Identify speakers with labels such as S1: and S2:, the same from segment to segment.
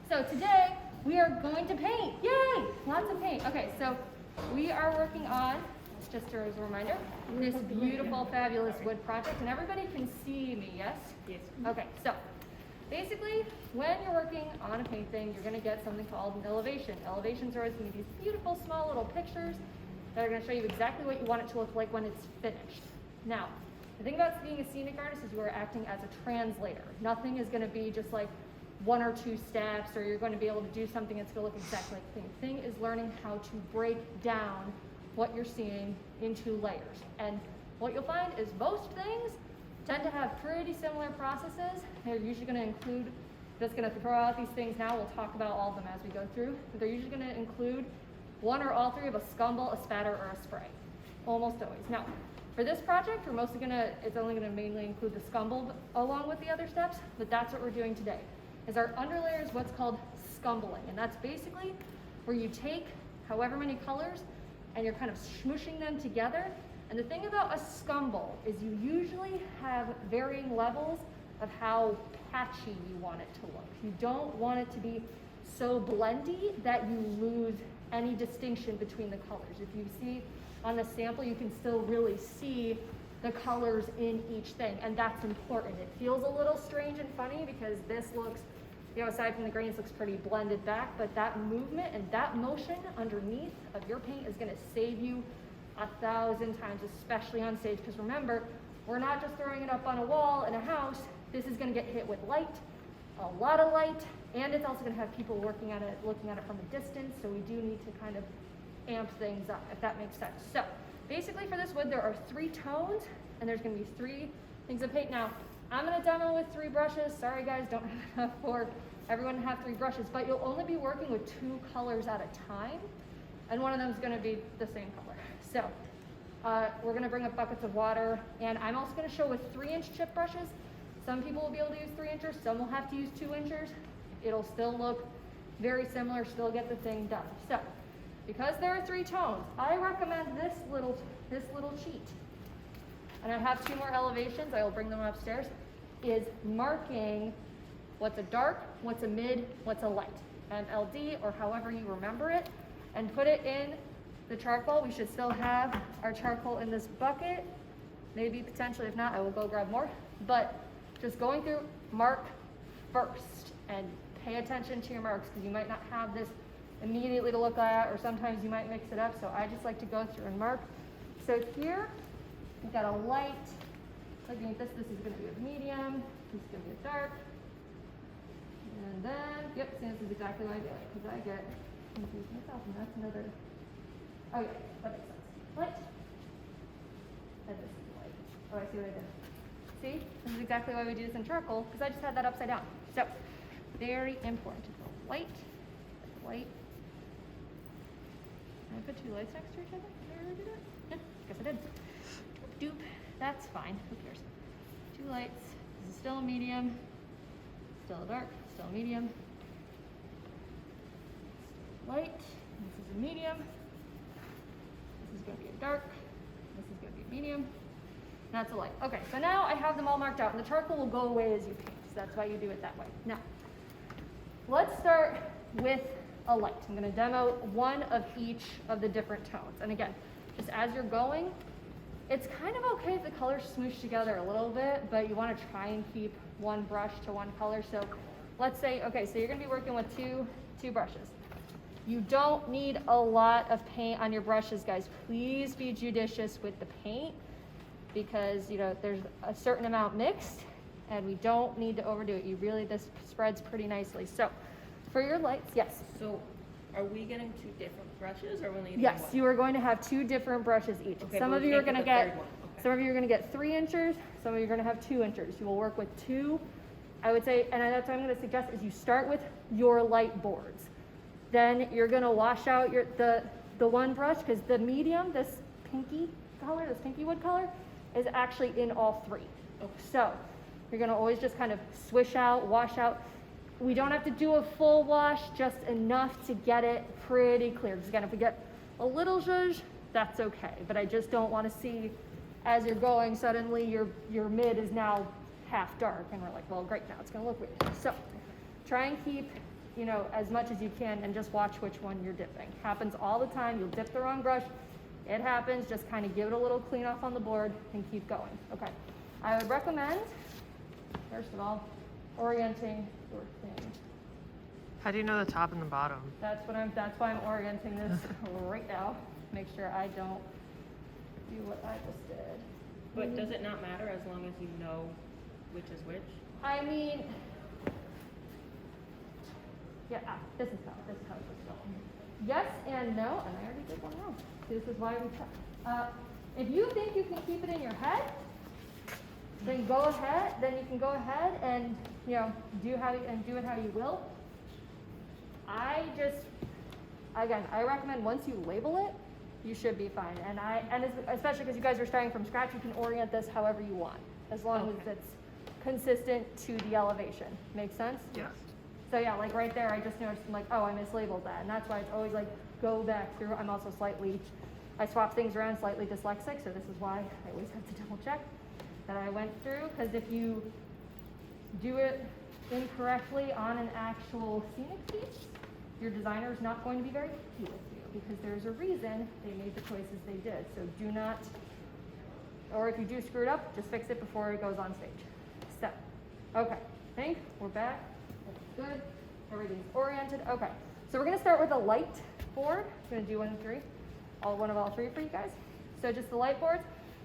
S1: So today we are going to paint. Yay! Lots of paint. Okay, so we are working on, just as a reminder, this beautiful, fabulous wood project, and everybody can see me, yes?
S2: Yes.
S1: Okay, so basically, when you're working on a painting, you're gonna get something called an elevation. Elevations are always gonna be these beautiful, small little pictures that are gonna show you exactly what you want it to look like when it's finished. Now, the thing about being a scenic artist is you are acting as a translator. Nothing is gonna be just like one or two steps, or you're going to be able to do something that's going to look exactly like the thing. The thing is learning how to break down what you're seeing into layers. And what you'll find is most things tend to have pretty similar processes. They're usually going to include, just going to throw out these things now, we'll talk about all of them as we go through, but they're usually going to include one or all three of a scumble, a spatter, or a spray. Almost always. Now, for this project, we're mostly going to, it's only going to mainly include the scumble along with the other steps, but that's what we're doing today. Is our underlayer is what's called scumbling, and that's basically where you take however many colors and you're kind of smooshing them together. And the thing about a scumble is you usually have varying levels of how patchy you want it to look. You don't want it to be so blendy that you lose any distinction between the colors. If you see on the sample, you can still really see the colors in each thing, and that's important. It feels a little strange and funny because this looks, you know, aside from the grains, looks pretty blended back, but that movement and that motion underneath of your paint is gonna save you 1,000 times, especially on stage, because remember, we're not just throwing it up on a wall in a house. This is gonna get hit with light, a lot of light, and it's also gonna have people working at it, looking at it from a distance, so we do need to kind of amp things up, if that makes sense. So basically for this wood, there are 3 tones, and there's gonna be 3 things of paint. Now, I'm gonna demo with 3 brushes. Sorry guys, don't have enough for everyone to have 3 brushes, but you'll only be working with 2 colors at a time, and one of them is gonna be the same color. So, we're gonna bring up buckets of water, and I'm also gonna show with 3-inch chip brushes. Some people will be able to use 3 inchers, some will have to use 2 inchers. It'll still look very similar, still get the thing done. So, because there are 3 tones, I recommend this little cheat. And I have 2 more elevations, I will bring them upstairs, is marking what's a dark, what's a mid, what's a light, MLD, or however you remember it, and put it in the charcoal. We should still have our charcoal in this bucket, maybe potentially, if not, I will go grab more, but just going through, mark first, and pay attention to your marks, because you might not have this immediately to look at, or sometimes you might mix it up, so I just like to go through and mark. So here, we've got a light, looking at this is gonna be a medium, this is gonna be a dark, and then, yep, see, this is exactly what I do it, because I get confused myself, and that's another, oh yeah, that makes sense. Light, and this is light. Oh, I see what I did. See, this is exactly why we do this in charcoal, because I just had that upside down. So, very important to go light, light. Can I put 2 lights next to each other? Did I really do that? Yeah, guess I did. Doop, that's fine, who cares? 2 lights, this is still a medium, still a dark, still a medium. Light, this is a medium. This is gonna be a dark, this is gonna be a medium. That's a light. Okay, so now I have them all marked out, and the charcoal will go away as you paint, so that's why you do it that way. Now, let's start with a light. I'm gonna demo one of each of the different tones. And again, just as you're going, it's kind of okay if the colors smoosh together a little bit, but you wanna try and keep one brush to one color. So let's say, okay, so you're gonna be working with two brushes. You don't need a lot of paint on your brushes, guys. Please be judicious with the paint, because you know there's a certain amount mixed, and we don't need to overdo it. You really, this spreads pretty nicely. So for your lights, yes.
S2: So are we getting 2 different brushes, or only
S1: Yes,
S2: one?
S1: you are going to have 2 different brushes each.
S2: Okay,
S1: Some
S2: but
S1: of
S2: we
S1: you are
S2: can't
S1: going to
S2: get the
S1: get,
S2: third one. Okay.
S1: some of you are going to get 3 inchers. Some of you are going to have 2 inchers. You will work with 2. I would say, and that's what I'm going to suggest, is you start with your light boards. Then you're going to wash out the one brush, because the medium, this pinky color, this pinky wood color, is actually in all 3.
S2: Okay.
S1: So you're going to always just kind of swish out, wash out. We don't have to do a full wash, just enough to get it pretty clear. Because again, if we get a little zhuzh, that's okay. But I just don't want to see, as you're going, suddenly your mid is now half dark, and we're like, well, great, now it's going to look weird. So try and keep you know, as much as you can and just watch which one you're dipping. Happens all the time. You'll dip the wrong brush. It happens. Just kind of give it a little clean off on the board and keep going. Okay. I would recommend, first of all, orienting your thing.
S3: How do you know the top and the bottom?
S1: That's why I'm orienting this right now. Make sure I don't do what I just did.
S2: But does it not matter as long as you know which is which?
S1: I mean, yeah, this is how it's going. Yes and no, and I already did one wrong. This is why we check. If you think you can keep it in your head, then go ahead. Then you can go ahead and, you know, do it how you will. I recommend once you label it, you should be fine. Especially because you guys are starting from scratch, you can orient this however you want, as long as it's consistent to the elevation. Make sense?
S3: Yes.
S1: So yeah, like right there, I just noticed, I'm like, oh, I mislabeled that. And that's why it's always like, go back through. I'm also I swap things around, slightly dyslexic, so this is why I always have to double check that I went through. Because if you do it incorrectly on an actual scenic piece, your designer is not going to be very happy with you, because there's a reason they made the choices they did. So do not, or if you do screw it up, just fix it before it goes on stage. So, okay, I think we're back. That's good. Everything's oriented. Okay, so we're gonna start with a light board. I'm gonna do 1 and 3, one of all three for you guys. So just the light boards.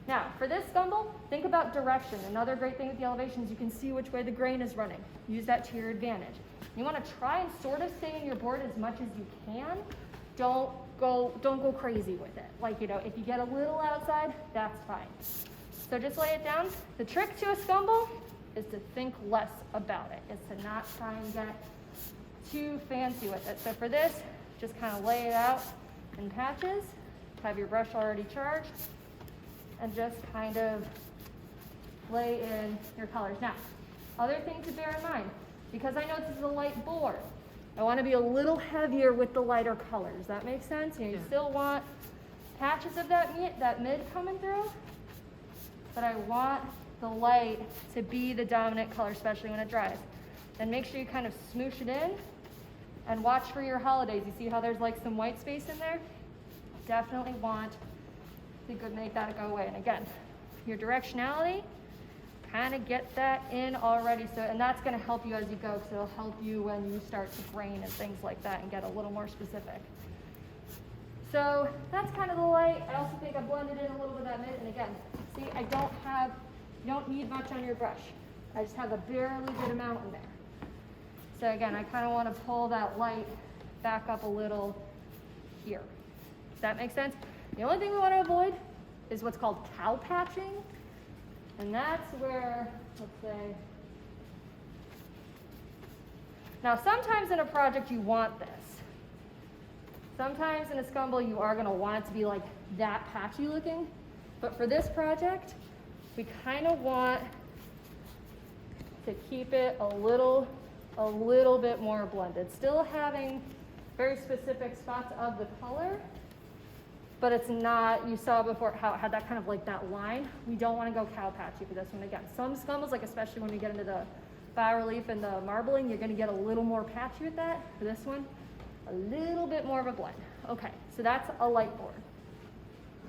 S1: Now, for this scumble, think about direction. Another great thing with the elevation is you can see which way the grain is running. Use that to your advantage. You want to try and sort of stay in your board as much as you can. Don't go crazy with it. Like, you know, if you get a little outside, that's fine. So just lay it down. The trick to a scumble is to think less about it. Is to not try and get too fancy with it. So for this, just kind of lay it out in patches. Have your brush already charged. And just kind of lay in your colors. Now, other thing to bear in mind, because I know this is a light board, I want to be a little heavier with the lighter colors. Does that make sense? You still want patches of that mid coming through, but I want the light to be the dominant color, especially when it dries. Then make sure you kind of smoosh it in and watch for your holidays. You see how there's like some white space in there? Definitely want to make that go away. And again, your directionality, kind of get that in already. So, and that's going to help you as you go, because it'll help you when you start to grain and things like that and get a little more specific. So that's kind of the light. I also think I blended in a little bit of that mid. And again, see, you don't need much on your brush. I just have a barely good amount in there. So again, I kind of want to pull that light back up a little here. Does that make sense? The only thing we want to avoid is what's called cow patching. And that's where, let's say, now sometimes in a project you want this. Sometimes in a scumble you are going to want it to be like that patchy looking. But for this project, we kind of want to keep it a little bit more blended. Still having very specific spots of the color, but it's not, you saw before how it had that kind of like that line. We don't want to go cow patchy for this one. Again, some scumbles, like especially when we get into the bas relief and the marbling, you're going to get a little more patchy with that. For this one, a little bit more of a blend. Okay, so that's a light board.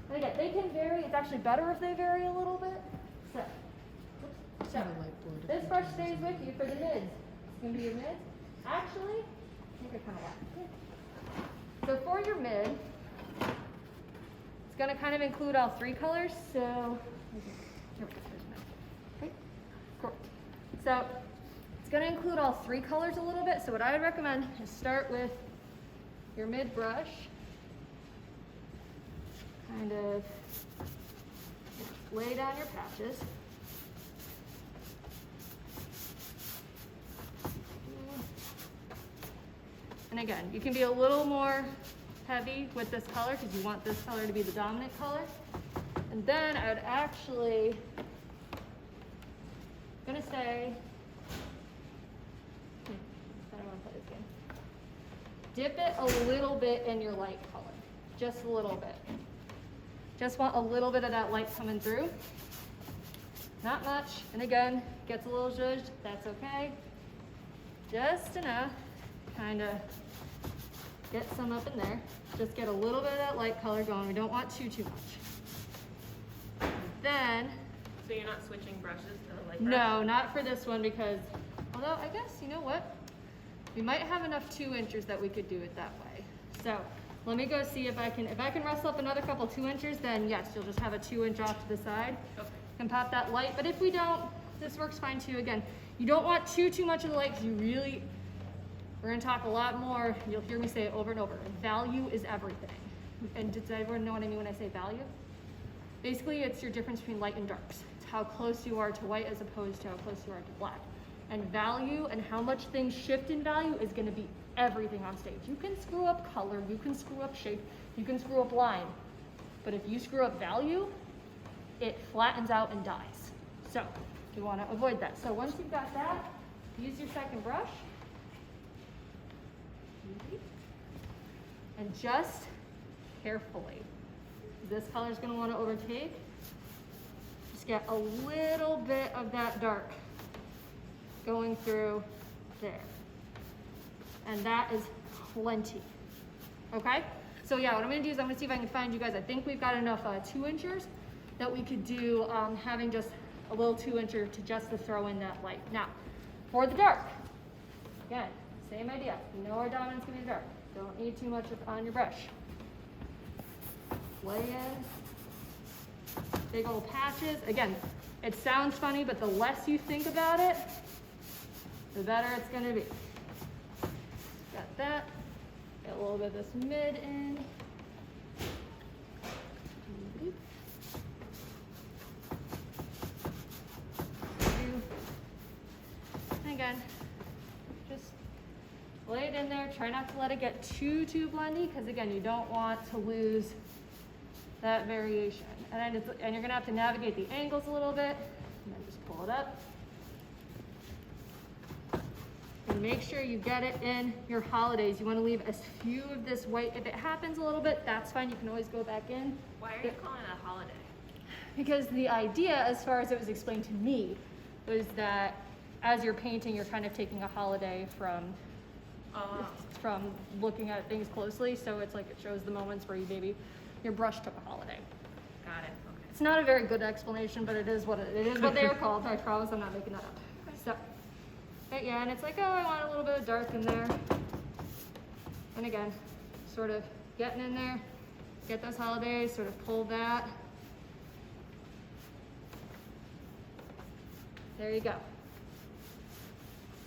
S1: And again, they can vary. It's actually better if they vary a little bit. So this brush stays with you for the mids. It's going to be your mids. Actually, I think I kind of like it. So for your mid, it's going to kind of include all three colors. So, okay, cool. So it's going to include all three colors a little bit. So what I would recommend is start with your mid brush. Kind of lay down your patches. And again, you can be a little more heavy with this color because you want this color to be the dominant color. And then I would actually, I'm gonna say, I don't want to play this game. Dip it a little bit in your light color, just a little bit. Just want a little bit of that light coming through. Not much, and again, gets a little zhuzhed, that's okay. Just enough. kind of get some up in there. Just get a little bit of that light color going. We don't want too much. And then,
S2: So you're not switching brushes to the light
S1: no,
S2: brush?
S1: not for this one because, although I guess, you know what? We might have enough 2-inchers that we could do it that way. So let me go see if I can rustle up another couple 2-inchers, then yes, you'll just have a 2-inch off to the side
S2: Okay.
S1: and pop that light. But if we don't, this works fine too. Again, you don't want too much of the light because we're gonna talk a lot more. You'll hear me say it over and over. Value is everything. And does everyone know what I mean when I say value? Basically, it's your difference between light and darks. It's how close you are to white as opposed to how close you are to black. And value and how much things shift in value is gonna be everything on stage. You can screw up color, you can screw up shape, you can screw up line. But if you screw up value, it flattens out and dies. So you wanna avoid that. So once you've got that, use your second brush. And just carefully, this color is going to want to overtake. Just get a little bit of that dark going through there. And that is plenty. Okay? So yeah, what I'm going to do is I'm going to see if I can find you guys. I think we've got enough 2-inchers that we could do having just a little 2-incher to throw in that light. Now, for the dark, again, same idea. You know our dominant's going to be dark. Don't need too much on your brush. Lay in big old patches. Again, it sounds funny, but the less you think about it, the better it's gonna be. Got that. Get a little bit of this mid in. And again, just lay it in there. Try not to let it get too blendy, because again, you don't want to lose that variation. And you're gonna have to navigate the angles a little bit, and then just pull it up. And make sure you get it in your holidays. You wanna leave as few of this white. If it happens a little bit, that's fine. You can always go back in.
S2: Why are you calling it a holiday?
S1: Because the idea, as far as it was explained to me, was that as you're painting, you're kind of taking a holiday from looking at things closely. So it's like it shows the moments where your brush took a holiday.
S2: Got it. Okay.
S1: It's not a very good explanation, but it is what they are called. I promise I'm not making that up. So, but yeah, and it's like, oh, I want a little bit of dark in there. And again, sort of getting in there, get those holidays, sort of pull that. There you go.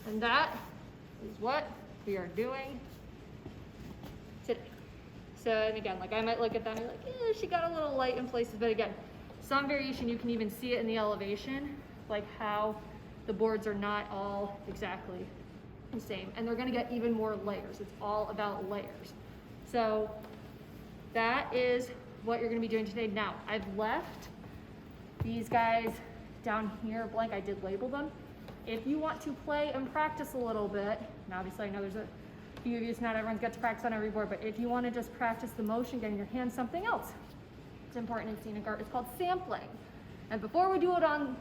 S1: And that is what we are doing today. So, and again, like I might look at that and be like, she got a little light in places, but again, some variation, you can even see it in the elevation, like how the boards are not all exactly the same. And they're gonna get even more layers. It's all about layers. So that is what you're gonna be doing today. Now, I've left these guys down here blank. I did label them. If you want to play and practice a little bit, and obviously I know there's a few of you, so not everyone's got to practice on every board, but if you want to just practice the motion, getting your hands something else, it's important in scenic art. It's called sampling. And before we do it on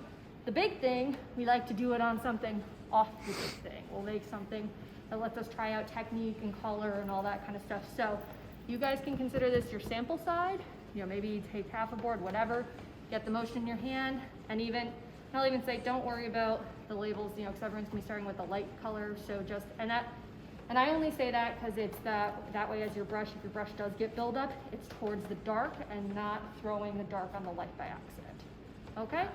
S1: the big thing, we like to do it on something off the big thing. We'll make something that lets us try out technique and color and all that kind of stuff. So you guys can consider this your sample side. You know, maybe you take half a board, whatever, get the motion in your hand, and I'll even say, don't worry about the labels, you know, because everyone's gonna be starting with a light color. So and I only say that because it's that way as your brush, if your brush does get buildup, it's towards the dark and not throwing the dark on the light by accident. Okay?